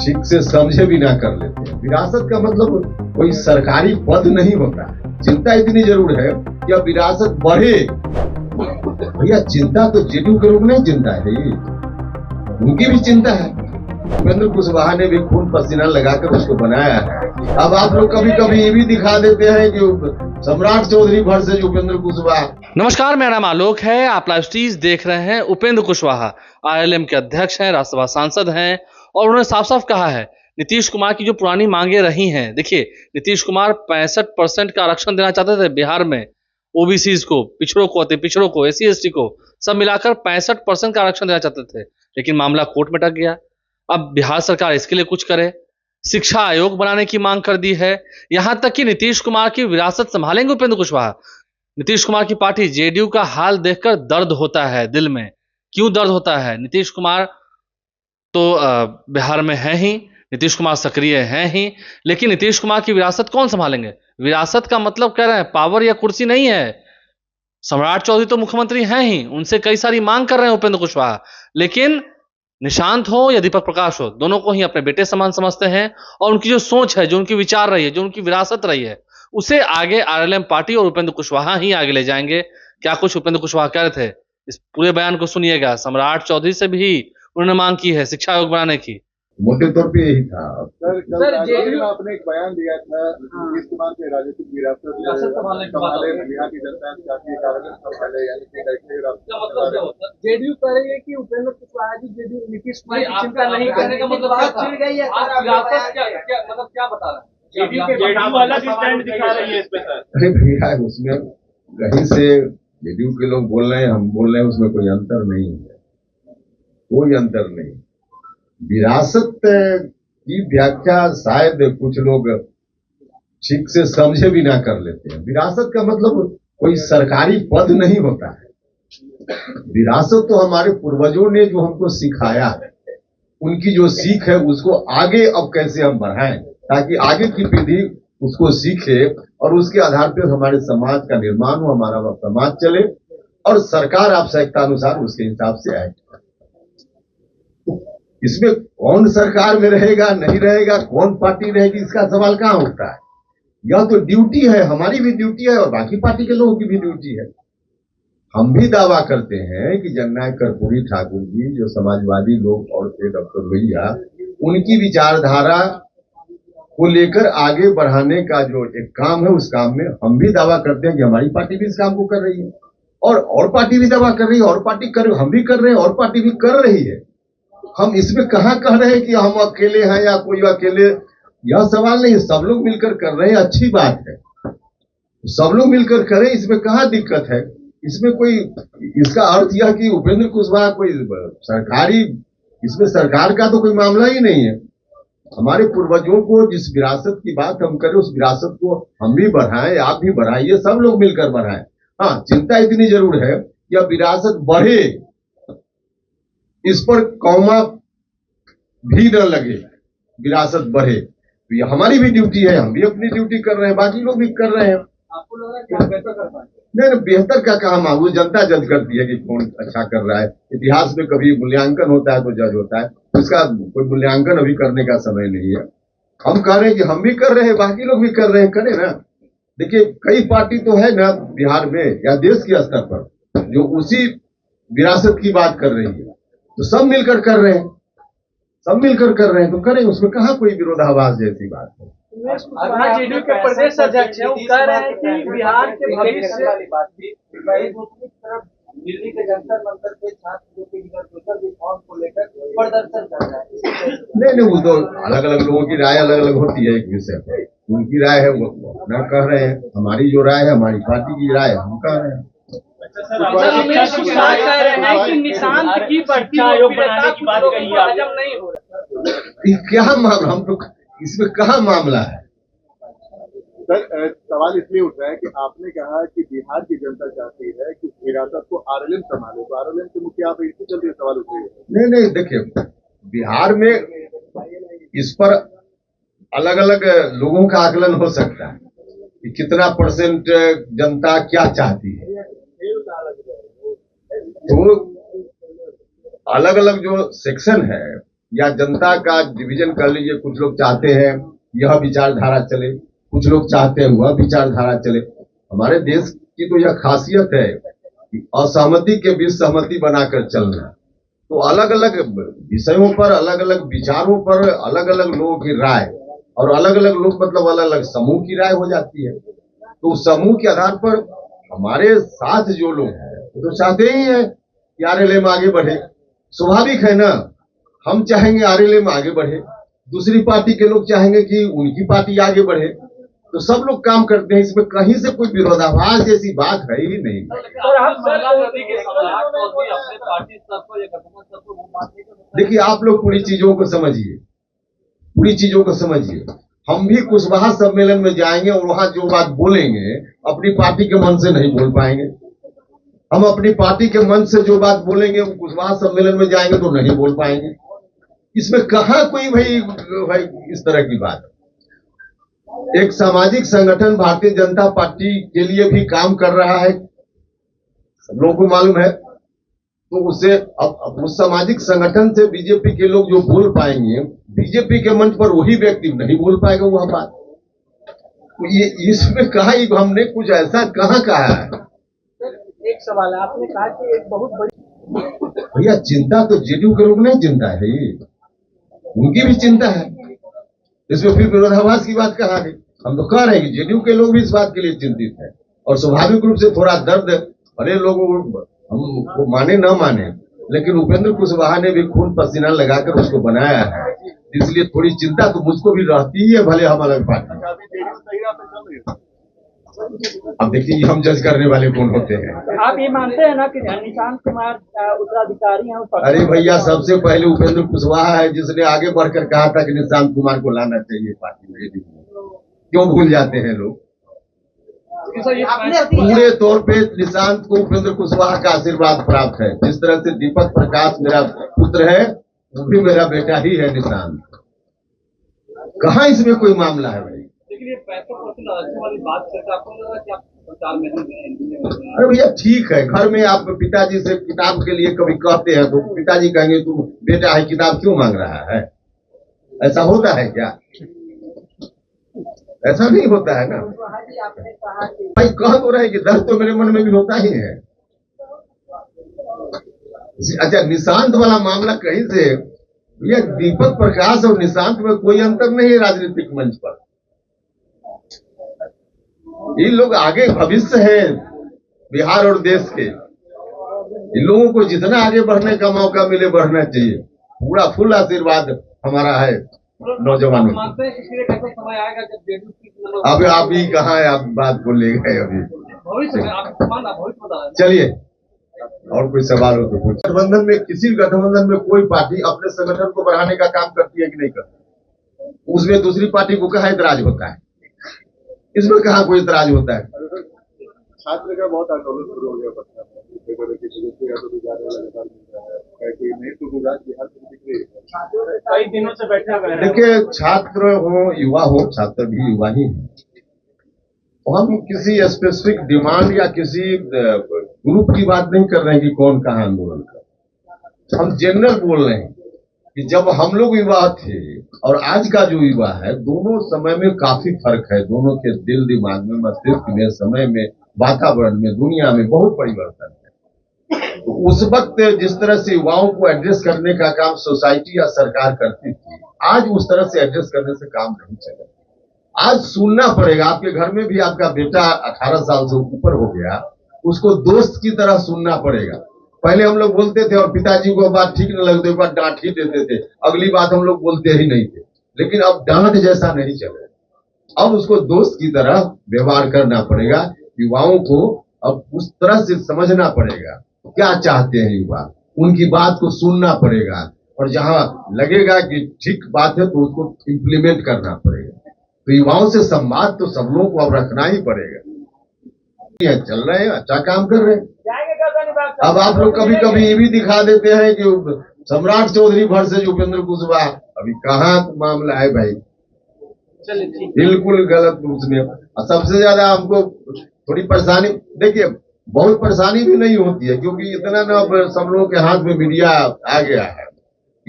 ठीक से समझे भी ना कर लेते हैं। विरासत का मतलब कोई सरकारी पद नहीं होता है। चिंता इतनी जरूर है कि अब विरासत बढ़े। भैया चिंता तो जेडीयू के लोग नहीं चिंता है, उनकी भी चिंता है। उपेंद्र कुशवाहा ने भी खून पसीना लगाकर उसको बनाया है। अब आप लोग कभी कभी ये भी दिखा देते हैं कि सम्राट चौधरी भर से उपेंद्र कुशवाहा। नमस्कार, मेरा नाम आलोक है। आप लाइव स्ट्रीज देख रहे हैं। उपेंद्र कुशवाहा आरएलएम के अध्यक्ष हैं, राज्यसभा सांसद हैं और उन्होंने साफ साफ कहा है नीतीश कुमार की जो पुरानी मांगे रही हैं। देखिए, नीतीश कुमार 65% का आरक्षण देना चाहते थे बिहार में, ओबीसीज को, पिछड़ों को, अति पिछड़ों को, एससी एसटी को, सब मिलाकर 65% का आरक्षण देना चाहते थे, लेकिन मामला कोर्ट में अटक गया। अब बिहार सरकार इसके लिए कुछ करे, शिक्षा आयोग बनाने की मांग कर दी है। यहां तक कि नीतीश कुमार की विरासत संभालेंगे उपेंद्र कुशवाहा। नीतीश कुमार की पार्टी जेडीयू का हाल देखकर दर्द होता है दिल में। क्यों दर्द होता है? नीतीश कुमार तो बिहार में है ही, नीतीश कुमार सक्रिय हैं ही, लेकिन नीतीश कुमार की विरासत कौन संभालेंगे? विरासत का मतलब कह रहे हैं पावर या कुर्सी नहीं है। सम्राट चौधरी तो मुख्यमंत्री हैं ही, उनसे कई सारी मांग कर रहे हैं उपेंद्र कुशवाहा, लेकिन निशांत हो या दीपक प्रकाश हो, दोनों को ही अपने बेटे समान समझते हैं और उनकी जो सोच है, जो उनकी विचार रही है, जो उनकी विरासत रही है, उसे आगे आरएलएम पार्टी और उपेंद्र कुशवाहा ही आगे ले जाएंगे। क्या कुछ उपेंद्र कुशवाहा कह रहे थे, इस पूरे बयान को सुनिएगा। सम्राट चौधरी से भी उन्होंने मांग की है शिक्षा आयोग बनाने की। मोटे तौर पे यही था। सर जेडीयू में आपने एक बयान दिया था नीतीश कुमार के राजनीतिक विरासत संभाले बिहार की जनता चाहती है, कार्यक्रम संभाले, यानी कि जेडीयू कह रही है कि उपेंद्र कुशवाहा जी जेडीयू नीतीश कुमार की चिंता नहीं करने का मतलब क्या बता रहे हैं? जेडीयू अलग स्टैंड दिखा रही है इस पे सर। अरे भैया उसमें कहीं से जेडीयू के लोग बोल रहे हैं, हम बोल रहे हैं, उसमें कोई अंतर नहीं है, कोई अंतर नहीं। विरासत की व्याख्या शायद कुछ लोग ठीक से समझे भी ना कर लेते हैं। विरासत का मतलब कोई सरकारी पद नहीं होता है। विरासत तो हमारे पूर्वजों ने जो हमको सिखाया है, उनकी जो सीख है उसको आगे अब कैसे हम बढ़ाएं ताकि आगे की पीढ़ी उसको सीखे और उसके आधार पर हमारे समाज का निर्माण हो, हमारा समाज चले और सरकार आवश्यकता अनुसार उसके हिसाब से आए। इसमें कौन सरकार में रहेगा नहीं रहेगा, कौन पार्टी रहेगी, इसका सवाल कहां उठता है? यह तो ड्यूटी है, हमारी भी ड्यूटी है और बाकी पार्टी के लोगों की भी ड्यूटी है। हम भी दावा करते हैं कि जननायक कर्पूरी ठाकुर जी जो समाजवादी लोग और थे, डॉक्टर लोहिया, उनकी विचारधारा को लेकर आगे बढ़ाने का जो एक काम है, उस काम में हम भी दावा करते हैं कि हमारी पार्टी भी इस काम को कर रही है और पार्टी भी दावा कर रही है, और पार्टी कर, हम भी कर रहे हैं और पार्टी भी कर रही है। हम इसमें कहां कह रहे हैं कि हम अकेले हैं या कोई अकेले, यह सवाल नहीं। सब लोग मिलकर कर रहे हैं, अच्छी बात है, सब लोग मिलकर करें, इसमें कहां दिक्कत है। इसमें कोई, इसका अर्थ यह कि उपेंद्र कुशवाहा कोई सरकारी, इसमें सरकार का तो कोई मामला ही नहीं है। हमारे पूर्वजों को जिस विरासत की बात हम करें, उस विरासत को हम भी बढ़ाएं, आप भी बढ़ाइए, सब लोग मिलकर बढ़ाएं। हाँ, चिंता इतनी जरूर है कि अब विरासत बढ़े, इस पर कौमा भी न लगे, विरासत बढ़े। तो ये हमारी भी ड्यूटी है, हम भी अपनी ड्यूटी कर रहे हैं, बाकी लोग भी कर रहे हैं। आपको लग रहा है कि आप बेहतर कर पाएंगे? नहीं, बेहतर का कहा मांगू, जनता जज करती है कि कौन अच्छा कर रहा है। इतिहास में कभी मूल्यांकन होता है तो जज होता है, उसका कोई मूल्यांकन अभी करने का समय नहीं है। हम कह रहे हैं कि हम भी कर रहे हैं, बाकी लोग भी कर रहे हैं, करें ना। देखिए, कई पार्टी तो है ना बिहार में या देश के स्तर पर जो उसी विरासत की बात कर रही है, तो सब मिलकर कर रहे हैं, सब मिलकर कर रहे हैं, तो करें, उसमें कहाँ कोई विरोधाभास जैसी बात है। जेडीयू के प्रदेश अध्यक्ष है, वो कह रहे हैं कि बिहार के भविष्य दिल्ली के जंतर मंतर के छात्र को लेकर प्रदर्शन कर रहा है। नहीं, वो तो अलग अलग लोगों की राय अलग अलग होती है एक विषय पर। उनकी राय है, वो अपना कह रहे हैं, हमारी जो राय है, हमारी पार्टी की राय है, हम कह रहे हैं। रमेश कुमार कह रहे हैं कि निशांत की बढ़ती लोकप्रियता की बात कही हजम नहीं हो रहा। क्या मामला, हम तो इसमें कहाँ मामला है? सर, सवाल इसलिए उठ रहा है कि आपने कहा कि बिहार की जनता चाहती है कि विरासत को आरएलएम संभाले, तो आरएलएम के मुखिया आप इसके चलते सवाल उठ रही है। नहीं, देखिए, बिहार में इस पर अलग अलग लोगों का आकलन हो सकता है कि कितना परसेंट जनता क्या चाहती है। तो अलग अलग जो सेक्शन है या जनता का डिवीजन कर लीजिए। कुछ लोग चाहते हैं यह विचारधारा चले, कुछ लोग चाहते हैं वह विचारधारा चले। हमारे देश की तो यह खासियत है कि असहमति के बीच सहमति बनाकर चलना। तो अलग अलग विषयों पर, अलग अलग विचारों पर अलग अलग लोगों की राय, और अलग अलग लोग मतलब अलग अलग समूह की राय हो जाती है। तो उस समूह के आधार पर हमारे साथ जो लोग हैं वो तो चाहते ही हैं कि आरएलएम आगे बढ़े। स्वाभाविक है ना, हम चाहेंगे आरएलएम आगे बढ़े, दूसरी पार्टी के लोग चाहेंगे कि उनकी पार्टी आगे बढ़े। तो सब लोग काम करते हैं, इसमें कहीं से कोई विरोधाभास जैसी बात है ही नहीं। देखिए, आप लोग पूरी चीजों को समझिए, पूरी चीजों को समझिए। हम भी कुशवाहा सम्मेलन में जाएंगे और वहां जो बात बोलेंगे अपनी पार्टी के मन से नहीं बोल पाएंगे। हम अपनी पार्टी के मन से जो बात बोलेंगे वो कुशवाहा सम्मेलन में जाएंगे तो नहीं बोल पाएंगे। इसमें कहा कोई भाई इस तरह की बात। एक सामाजिक संगठन भारतीय जनता पार्टी के लिए भी काम कर रहा है, सब लोगों को मालूम है। तो उसे अब उस सामाजिक संगठन से बीजेपी के लोग जो बोल पाएंगे, बीजेपी के मंच पर वही व्यक्ति नहीं बोल पाएगा वह बात। तो ये इसमें कहा हमने कुछ ऐसा कहाँ कहा है। एक सवाल है, आपने कहा कि एक बहुत बड़ी भैया चिंता तो जेडीयू के लोग नहीं चिंता है, उनकी भी चिंता है। इसमें फिर विरोधाभास की बात कहाँ है। हम तो कह रहे हैं कि जेडीयू के लोग भी इस बात के लिए चिंतित है, और स्वाभाविक रूप से थोड़ा दर्द भले लोगों हम माने न माने, लेकिन उपेंद्र कुशवाहा ने भी खून पसीना लगाकर उसको बनाया है, इसलिए थोड़ी चिंता तो मुझको भी रहती ही है, भले हम अलग पार्टी। अब देखिए हम जज करने वाले कौन होते हैं। आप ये मानते हैं ना कि निशांत कुमार उत्तराधिकारी हैं? अरे भैया, सबसे पहले उपेंद्र कुशवाहा है जिसने आगे बढ़कर कहा था कि निशांत कुमार को लाना चाहिए पार्टी में। क्यों भूल जाते हैं लोग? पूरे तौर पे निशांत को उपेंद्र कुशवाहा का आशीर्वाद प्राप्त है। जिस तरह से दीपक प्रकाश मेरा पुत्र है, वो भी मेरा बेटा ही है निशांत। कहाँ इसमें कोई मामला है भाई? अरे भैया ठीक है, घर में आप पिताजी से किताब के लिए कभी कहते हैं तो पिताजी कहेंगे तू बेटा है किताब क्यों मांग रहा है? ऐसा होता है क्या? ऐसा नहीं होता है ना भाई। कह तो रहे कि दर्द तो मेरे मन में भी होता ही है। अच्छा, निशांत वाला मामला कहीं से, भैया दीपक प्रकाश और निशांत में कोई अंतर नहीं है राजनीतिक मंच पर। ये लोग आगे भविष्य है बिहार और देश के। इन लोगों को जितना आगे बढ़ने का मौका मिले बढ़ना चाहिए। पूरा फुल आशीर्वाद हमारा है नौजवानों को। अब आप ही कहाँ है, आप बात को ले गए अभी। चलिए, और कोई सवाल हो तो पूछ। गठबंधन में, किसी भी गठबंधन में कोई पार्टी अपने संगठन को बढ़ाने का काम करती है कि नहीं करती? उसमें दूसरी पार्टी को कहाँ इतराज होता है? इसमें कहाँ कोई इतराज होता है? छात्र का बहुत आंदोलन शुरू हो गया पटना में, कई दिनों से बैठे हुए हैं। देखिए, छात्र हो युवा हो, छात्र भी युवा ही है। तो हम किसी स्पेसिफिक डिमांड या किसी ग्रुप की बात नहीं कर रहे हैं कि कौन कहाँ आंदोलन कर। हम जनरल बोल रहे हैं कि जब हम लोग युवा थे और आज का जो युवा है, दोनों समय में काफी फर्क है। दोनों के दिल दिमाग में, मस्तिष्क में, समय में, वातावरण में, दुनिया में बहुत परिवर्तन है। तो उस वक्त जिस तरह से युवाओं को एड्रेस करने का काम सोसाइटी या सरकार करती थी, आज उस तरह से एड्रेस करने से काम नहीं चलेगा। आज सुनना पड़ेगा। आपके घर में भी आपका बेटा 18 साल से ऊपर हो गया, उसको दोस्त की तरह सुनना पड़ेगा। पहले हम लोग बोलते थे और पिताजी को बात ठीक न लगती, बात डांट ही देते थे, अगली बात हम लोग बोलते ही नहीं थे। लेकिन अब डांट जैसा नहीं चलेगा, अब उसको दोस्त की तरह व्यवहार करना पड़ेगा। युवाओं को अब उस तरह से समझना पड़ेगा क्या चाहते हैं युवा, उनकी बात को सुनना पड़ेगा, और जहां लगेगा कि ठीक बात है तो उसको इम्प्लीमेंट करना पड़ेगा। तो युवाओं से संवाद तो सब लोगों को अब रखना ही पड़ेगा। चल रहे हैं, अच्छा काम कर रहे हैं। अब आप लोग कभी कभी ये भी दिखा देते हैं कि सम्राट चौधरी वर्सेज उपेंद्र कुशवाहा, अभी कहाँ मामला है भाई? बिल्कुल गलत उसने। सबसे ज्यादा हमको थोड़ी परेशानी, देखिए बहुत परेशानी भी नहीं होती है, क्योंकि इतना ना अब सब लोगों के हाथ में मीडिया आ गया है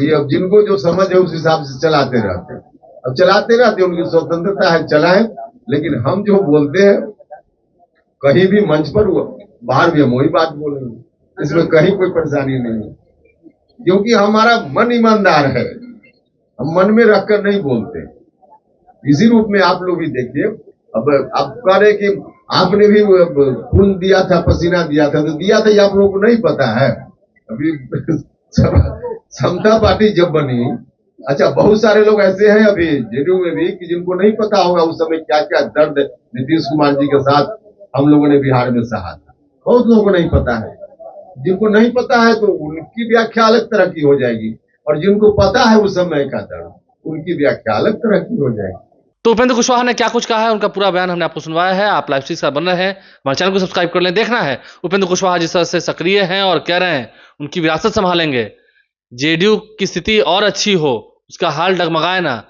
ये अब जिनको जो समझ है उस हिसाब से चलाते रहते हैं। अब चलाते रहते हैं, उनकी स्वतंत्रता है, चलाएं। लेकिन हम जो बोलते हैं कहीं भी मंच पर, बाहर भी हम वही बात बोलेंगे, इसमें कहीं कोई परेशानी नहीं है, क्योंकि हमारा मन ईमानदार है, हम मन में रखकर नहीं बोलते। इसी रूप में आप लोग भी देखिए, अब आप कह रहे कि आपने भी खून दिया था, पसीना दिया था, तो दिया था ये आप लोगों को नहीं पता है। अभी समता पार्टी जब बनी, अच्छा बहुत सारे लोग ऐसे हैं अभी जेडीयू में भी कि जिनको नहीं पता होगा उस समय क्या क्या दर्द नीतीश कुमार जी के साथ हम लोगों ने बिहार में सहा था। बहुत लोगों को नहीं पता है। जिनको नहीं पता है तो उनकी व्याख्या अलग तरह की हो जाएगी, और जिनको पता है उस समय का दर्द, उनकी व्याख्या अलग तरह की हो जाएगी। तो उपेंद्र कुशवाहा ने क्या कुछ कहा है, उनका पूरा बयान हमने आपको सुनवाया है। आप लाइव स्ट्रीम का बन रहे हैं, हमारे चैनल को सब्सक्राइब कर लें। देखना है उपेंद्र कुशवाहा जिस तरह से सक्रिय हैं और कह रहे हैं उनकी विरासत संभालेंगे, जेडीयू की स्थिति और अच्छी हो, उसका हाल डगमगाए ना,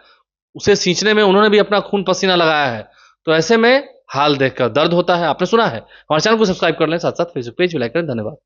उसे सींचने में उन्होंने भी अपना खून पसीना लगाया है। तो ऐसे में हाल देखकर दर्द होता है। आपने सुना है। हमारे चैनल को सब्सक्राइब कर लें, साथ साथ फेसबुक पेज भी लाइक करें। धन्यवाद।